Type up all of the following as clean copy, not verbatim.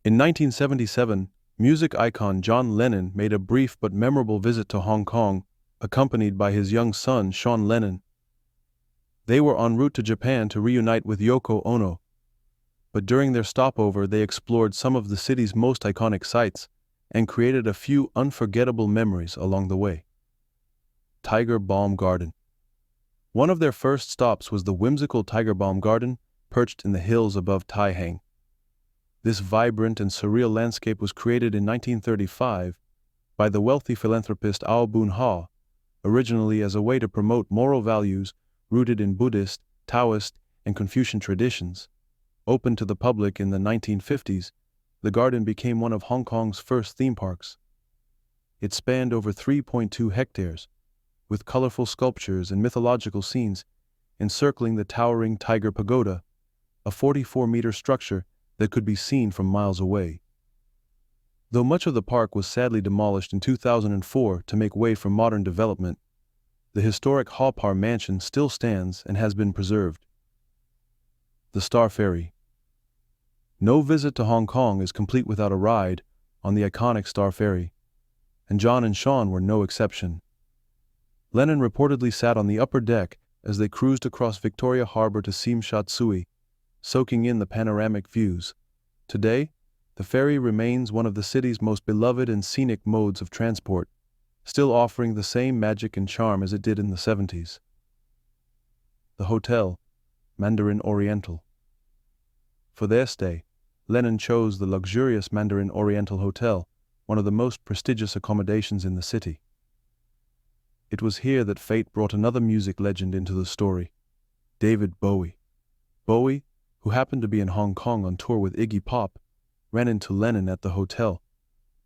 In 1977, music icon John Lennon made a brief but memorable visit to Hong Kong, accompanied by his young son Sean Lennon. They were en route to Japan to reunite with Yoko Ono. But during their stopover, they explored some of the city's most iconic sites and created a few unforgettable memories along the way. Tiger Balm Garden. One of their first stops was the whimsical Tiger Balm Garden, perched in the hills above Tai Hang. This vibrant and surreal landscape was created in 1935 by the wealthy philanthropist Ao Boon Ha, originally as a way to promote moral values rooted in Buddhist, Taoist, and Confucian traditions. Open to the public in the 1950s, the garden became one of Hong Kong's first theme parks. It spanned over 3.2 hectares, with colorful sculptures and mythological scenes encircling the towering Tiger Pagoda, a 44-meter structure that could be seen from miles away. Though much of the park was sadly demolished in 2004 to make way for modern development, the historic Haw Par mansion still stands and has been preserved. The Star Ferry. No visit to Hong Kong is complete without a ride on the iconic Star Ferry, and John and Sean were no exception. Lennon reportedly sat on the upper deck as they cruised across Victoria Harbour to Tsim Sha Tsui, soaking in the panoramic views. Today, the ferry remains one of the city's most beloved and scenic modes of transport, still offering the same magic and charm as it did in the 70s. The hotel, Mandarin Oriental. For their stay, Lennon chose the luxurious Mandarin Oriental Hotel, one of the most prestigious accommodations in the city. It was here that fate brought another music legend into the story, David Bowie. Bowie, who happened to be in Hong Kong on tour with Iggy Pop, ran into Lennon at the hotel.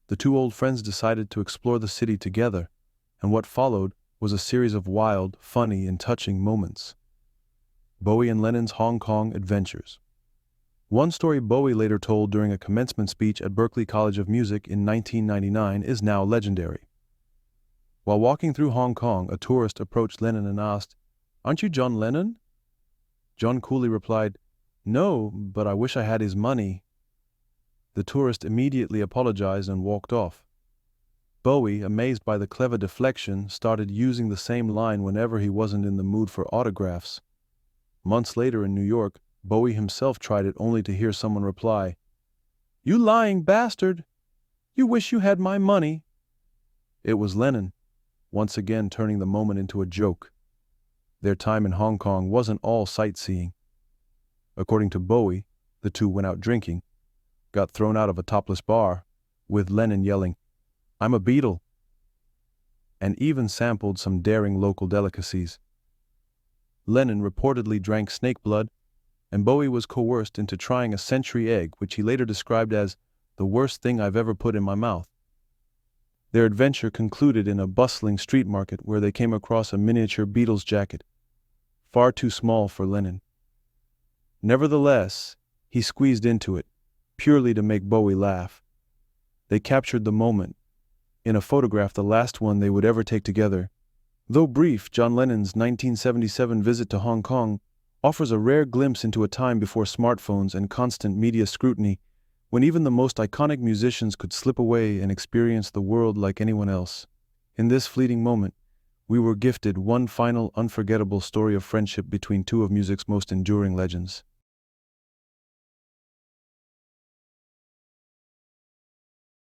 The two old friends decided to explore the city together, and what followed was a series of wild, funny, and touching moments. Bowie and Lennon's Hong Kong adventures. One story Bowie later told during a commencement speech at Berklee College of Music in 1999 is now legendary. While walking through Hong Kong, a tourist approached Lennon and asked, "Aren't you John Lennon?" John coolly replied, "No, but I wish I had his money." The tourist immediately apologized and walked off. Bowie, amazed by the clever deflection, started using the same line whenever he wasn't in the mood for autographs. Months later in New York, Bowie himself tried it only to hear someone reply, "You lying bastard! You wish you had my money." It was Lennon, once again turning the moment into a joke. Their time in Hong Kong wasn't all sightseeing. According to Bowie, the two went out drinking, got thrown out of a topless bar, with Lennon yelling, "I'm a Beatle," and even sampled some daring local delicacies. Lennon reportedly drank snake blood, and Bowie was coerced into trying a century egg, which he later described as the worst thing I've ever put in my mouth. Their adventure concluded in a bustling street market where they came across a miniature Beatles jacket, far too small for Lennon. Nevertheless, he squeezed into it, purely to make Bowie laugh. They captured the moment, in a photograph, the last one they would ever take together. Though brief, John Lennon's 1977 visit to Hong Kong offers a rare glimpse into a time before smartphones and constant media scrutiny, when even the most iconic musicians could slip away and experience the world like anyone else. In this fleeting moment, we were gifted one final unforgettable story of friendship between two of music's most enduring legends.